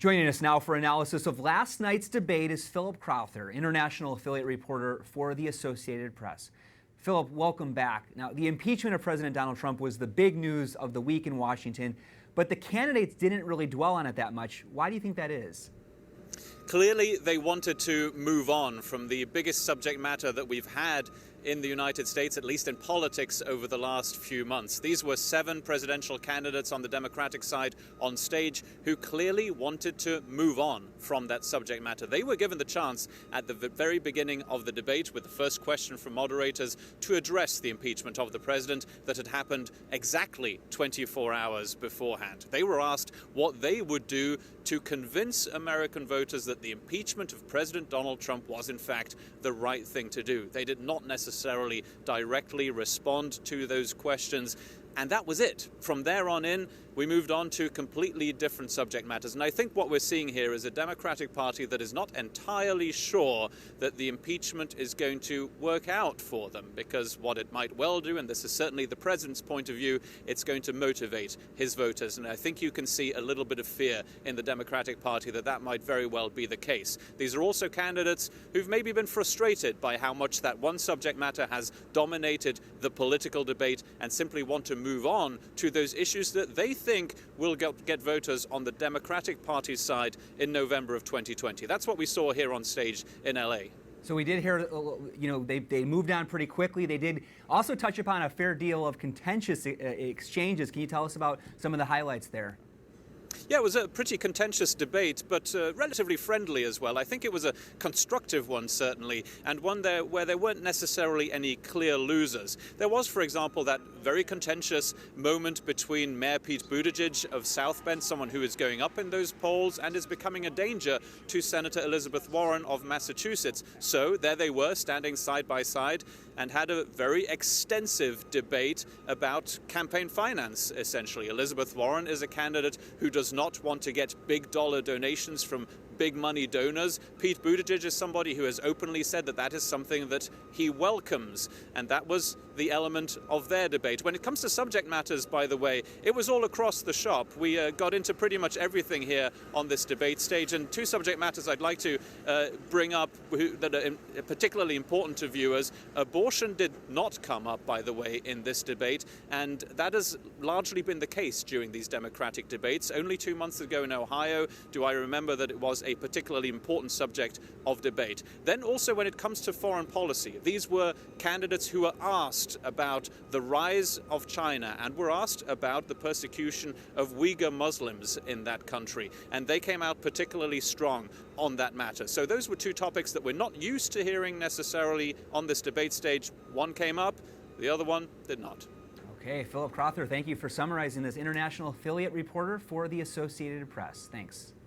Joining us now for analysis of last night's debate is Philip Crowther, international affiliate reporter for the Associated Press. Philip, welcome back. Now, the impeachment of President Donald Trump was the big news of the week in Washington, but the candidates didn't really dwell on it that much. Why do you think that is? Clearly, they wanted to move on from the biggest subject matter that we've had in the United States, at least in politics, over the last few months. These were 7 presidential candidates on the Democratic side on stage who clearly wanted to move on from that subject matter. They were given the chance at the very beginning of the debate with the first question from moderators to address the impeachment of the president that had happened exactly 24 hours beforehand. They were asked what they would do to convince American voters that the impeachment of President Donald Trump was in fact the right thing to do. They did not necessarily directly respond to those questions. And that was it. From there on in, we moved on to completely different subject matters. And I think what we're seeing here is a Democratic Party that is not entirely sure that the impeachment is going to work out for them, because what it might well do, and this is certainly the president's point of view, it's going to motivate his voters. And I think you can see a little bit of fear in the Democratic Party that that might very well be the case. These are also candidates who've maybe been frustrated by how much that one subject matter has dominated the political debate and simply want to move on to those issues that they think will get voters on the Democratic Party's side in November of 2020. That's what we saw here on stage in LA. So we did hear, they moved on pretty quickly. They did also touch upon a fair deal of contentious exchanges. Can you tell us about some of the highlights there? Yeah, it was a pretty contentious debate, but relatively friendly as well. I think it was a constructive one, certainly, and one where there weren't necessarily any clear losers. There was, for example, that very contentious moment between Mayor Pete Buttigieg of South Bend, someone who is going up in those polls and is becoming a danger to Senator Elizabeth Warren of Massachusetts. So there they were, standing side by side, and had a very extensive debate about campaign finance, essentially. Elizabeth Warren is a candidate who does not want to get big dollar donations from big money donors. Pete Buttigieg is somebody who has openly said that that is something that he welcomes, and that was the element of their debate. When it comes to subject matters, by the way, it was all across the shop. We got into pretty much everything here on this debate stage, and 2 subject matters I'd like to bring up that are particularly important to viewers. Abortion did not come up, by the way, in this debate, and that has largely been the case during these Democratic debates. Only 2 months ago in Ohio do I remember that it was a particularly important subject of debate. Then also when it comes to foreign policy, these were candidates who were asked about the rise of China and were asked about the persecution of Uyghur Muslims in that country, and they came out particularly strong on that matter. So those were 2 topics that we're not used to hearing necessarily on this debate stage. One came up, the other one did not. Okay, Philip Crowther, thank you for summarizing this international affiliate reporter for the Associated Press. Thanks.